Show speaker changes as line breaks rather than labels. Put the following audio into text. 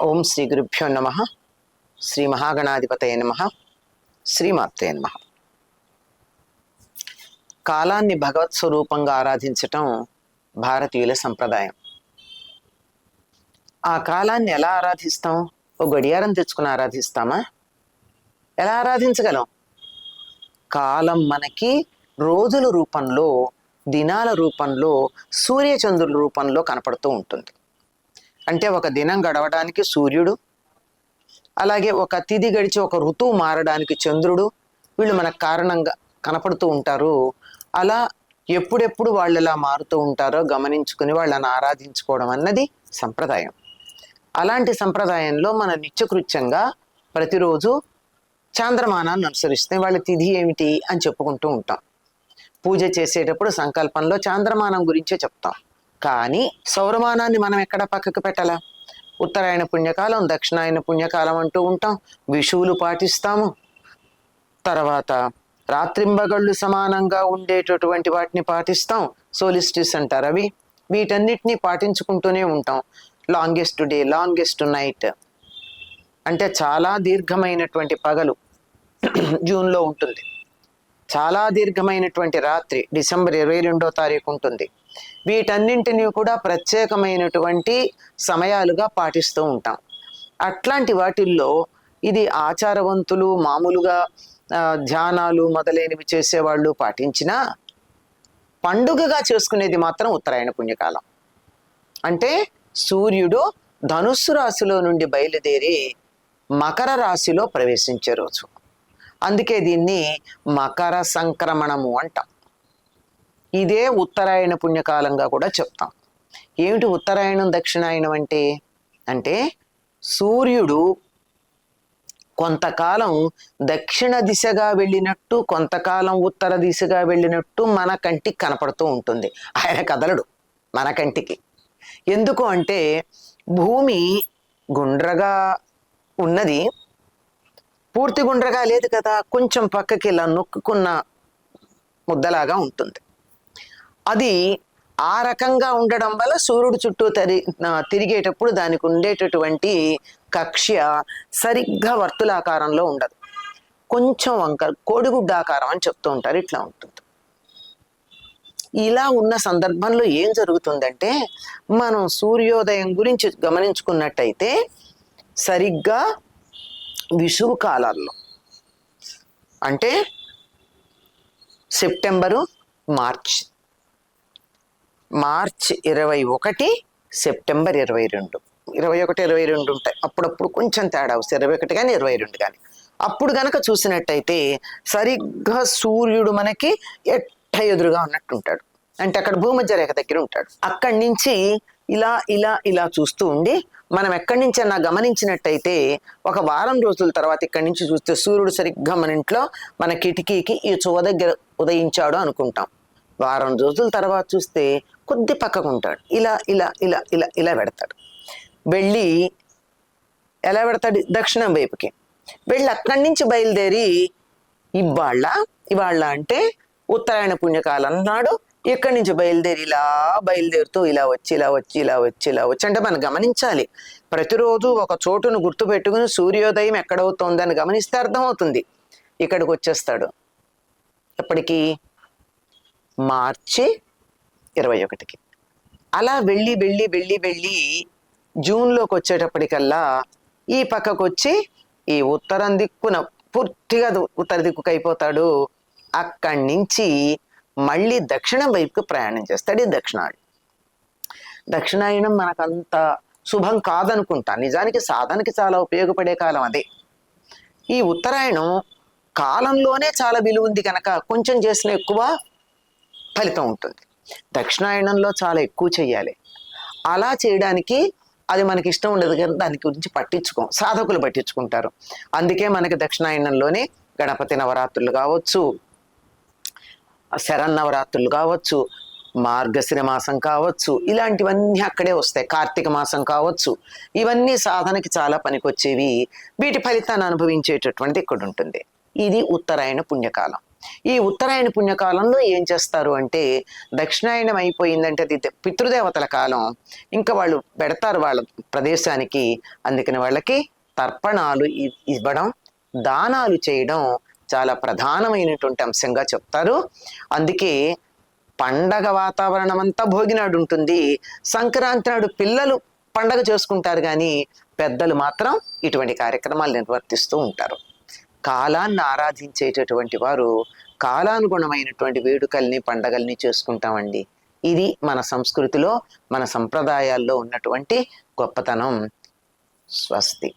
ఓం శ్రీ గురుభ్యో నమ. శ్రీ మహాగణాధిపతయ నమ. శ్రీమాత్రే నమ. కాలాన్ని భగవత్ స్వరూపంగా ఆరాధించటం భారతీయుల సంప్రదాయం. ఆ కాలాన్ని ఎలా ఆరాధిస్తాం? ఓ గడియారం తెచ్చుకుని ఆరాధిస్తామా? ఎలా ఆరాధించగలం? కాలం మనకి రోజుల రూపంలో, దినాల రూపంలో, సూర్యచంద్రుల రూపంలో కనపడుతూ ఉంటుంది. అంటే ఒక దినం గడవడానికి సూర్యుడు, అలాగే ఒక తిథి గడిచి ఒక ఋతువు మారడానికి చంద్రుడు, వీళ్ళు మనకు కారణంగా కనపడుతూ ఉంటారు. అలా ఎప్పుడెప్పుడు వాళ్ళు ఎలా మారుతూ ఉంటారో గమనించుకుని వాళ్ళని ఆరాధించుకోవడం అన్నది సంప్రదాయం. అలాంటి సంప్రదాయంలో మన నిత్యకృత్యంగా ప్రతిరోజు చాంద్రమానాన్ని అనుసరిస్తే వాళ్ళ తిథి ఏమిటి అని చెప్పుకుంటూ ఉంటాం. పూజ చేసేటప్పుడు సంకల్పంలో చాంద్రమానం గురించే చెప్తాం. కానీ సౌరమానాన్ని మనం ఎక్కడ పక్కకు పెట్టాలా? ఉత్తరాయణ పుణ్యకాలం, దక్షిణాయన పుణ్యకాలం అంటూ ఉంటాం. విషువులు పాటిస్తాము. తర్వాత రాత్రింబగళ్ళు సమానంగా ఉండేటటువంటి వాటిని పాటిస్తాం. సోలిస్టిస్ అంటారు అవి. వీటన్నిటినీ పాటించుకుంటూనే ఉంటాం. లాంగెస్ట్ డే, లాంగెస్ట్ నైట్ అంటే చాలా దీర్ఘమైనటువంటి పగలు జూన్లో ఉంటుంది. చాలా దీర్ఘమైనటువంటి రాత్రి డిసెంబర్ 22వ తారీఖు ఉంటుంది. వీటన్నింటినీ కూడా ప్రత్యేకమైనటువంటి సమయాలుగా పాటిస్తూ ఉంటాం. అట్లాంటి వాటిల్లో ఇది ఆచారవంతులు, మామూలుగా ధ్యానాలు మొదలైనవి చేసేవాళ్ళు పాటించినా పండుగగా చేసుకునేది మాత్రం ఉత్తరాయణ పుణ్యకాలం. అంటే సూర్యుడు ధనుస్సు రాశిలో నుండి బయలుదేరి మకర రాశిలో ప్రవేశించే రోజు. అందుకే దీన్ని మకర సంక్రమణము అంటాం. ఇదే ఉత్తరాయణ పుణ్యకాలంగా కూడా చెప్తాం. ఏమిటి ఉత్తరాయణం దక్షిణాయనం అంటే? అంటే సూర్యుడు కొంతకాలం దక్షిణ దిశగా వెళ్ళినట్టు, కొంతకాలం ఉత్తర దిశగా వెళ్ళినట్టు మన కంటికి కనపడుతూ ఉంటుంది. ఆయన కదలడు మన కంటికి. ఎందుకు అంటే భూమి గుండ్రగా ఉన్నది, పూర్తి గుండ్రగా లేదు కదా, కొంచెం పక్కకి ఇలా నొక్కుకున్న ముద్దలాగా ఉంటుంది. అది ఆ రకంగా ఉండడం వల్ల సూర్యుడు చుట్టూ తిరిగేటప్పుడు దానికి ఉండేటటువంటి కక్ష్య సరిగ్గా వర్తులాకారంలో ఉండదు, కొంచెం వంకర కోడిగుడ్డాకారం అని చెప్తూ ఉంటారు. ఇట్లా ఉంటుంది. ఇలా ఉన్న సందర్భంలో ఏం జరుగుతుందంటే, మనం సూర్యోదయం గురించి గమనించుకున్నట్టయితే సరిగ్గా విషువు కాలాల్లో, అంటే సెప్టెంబరు, మార్చ్ 21, సెప్టెంబర్ 22, 21, 22 ఉంటాయి. అప్పుడప్పుడు కొంచెం తేడా వస్తుంది, 21 కానీ 22 కానీ. అప్పుడు గనక చూసినట్టయితే సరిగ్గా సూర్యుడు మనకి ఎదురుగా ఉన్నట్టు ఉంటాడు. అంటే అక్కడ భూమధ్య రేఖ దగ్గర ఉంటాడు. అక్కడి నుంచి ఇలా ఇలా ఇలా చూస్తూ ఉండి మనం ఎక్కడి నుంచి అన్నా గమనించినట్టయితే ఒక వారం రోజుల తర్వాత ఇక్కడి నుంచి చూస్తే సూర్యుడు సరిగ్గా మన ఇంట్లో మన కిటికీకి ఈ చువ దగ్గర ఉదయించాడు అనుకుంటాం. వారం రోజుల తర్వాత చూస్తే కొద్ది పక్కకు ఉంటాడు. ఇలా ఇలా ఇలా ఇలా ఇలా పెడతాడు. వెళ్ళి ఎలా పెడతాడు? దక్షిణం వైపుకి వెళ్ళి అక్కడి నుంచి బయలుదేరి ఇవాళ్ళ అంటే ఉత్తరాయణ పుణ్యకాలం నాడు ఇక్కడి నుంచి బయలుదేరి ఇలా బయలుదేరుతూ ఇలా వచ్చి ఇలా వచ్చి ఇలా వచ్చి ఇలా వచ్చి అంటే మనం గమనించాలి. ప్రతిరోజు ఒక చోటును గుర్తుపెట్టుకుని సూర్యోదయం ఎక్కడవుతోందని గమనిస్తే అర్థమవుతుంది. ఇక్కడికి వచ్చేస్తాడు ఎప్పటికీ? మార్చి 21కి. అలా వెళ్ళి వెళ్ళి వెళ్ళి వెళ్ళి జూన్లోకి వచ్చేటప్పటికల్లా ఈ పక్కకు వచ్చి ఈ ఉత్తరం దిక్కున పూర్తిగా ఉత్తర దిక్కుకు అయిపోతాడు. అక్కడి నుంచి మళ్ళీ దక్షిణం వైపుకు ప్రయాణం చేస్తాడు. ఈ దక్షిణాయనం మనకంత శుభం కాదనుకుంటా. నిజానికి సాధనకి చాలా ఉపయోగపడే కాలం అదే. ఈ ఉత్తరాయణం కాలంలోనే చాలా విలువ ఉంది కనుక కొంచెం చేసిన ఎక్కువ ఫలితం ఉంటుంది. దక్షిణాయనంలో చాలా ఎక్కువ చెయ్యాలి. అలా చేయడానికి అది మనకి ఇష్టం ఉండదు కదా, దాని గురించి పట్టించుకోం, సాధకులు పట్టించుకుంటారు. అందుకే మనకి దక్షిణాయనంలోనే గణపతి నవరాత్రులు కావచ్చు, శరన్నవరాత్రులు కావచ్చు, మార్గశిర మాసం కావచ్చు, ఇలాంటివన్నీ అక్కడే వస్తాయి. కార్తీక మాసం కావచ్చు. ఇవన్నీ సాధనకి చాలా పనికొచ్చేవి. వీటి ఫలితాన్ని అనుభవించేటటువంటిది ఇక్కడ ఉంటుంది. ఇది ఉత్తరాయణ పుణ్యకాలం. ఈ ఉత్తరాయణ పుణ్యకాలంలో ఏం చేస్తారు అంటే, దక్షిణాయనం అయిపోయిందంటే అది పితృదేవతల కాలం, ఇంకా వాళ్ళు పెడతారు వాళ్ళ ప్రదేశానికి. అందుకని వాళ్ళకి తర్పణాలు ఇవ్వడం, దానాలు చేయడం చాలా ప్రధానమైనటువంటి అంశంగా చెప్తారు. అందుకే పండగ వాతావరణం అంతా భోగినాడు ఉంటుంది. సంక్రాంతి నాడు పిల్లలు పండగ చేసుకుంటారు, కానీ పెద్దలు మాత్రం ఇటువంటి కార్యక్రమాలు నిర్వర్తిస్తూ ఉంటారు. కాలాన్ని ఆరాధించేటటువంటి వారు కాలానుగుణమైనటువంటి వేడుకల్ని, పండగల్ని చేసుకుంటామండి. ఇది మన సంస్కృతిలో, మన సంప్రదాయాల్లో ఉన్నటువంటి గొప్పతనం. స్వస్తి.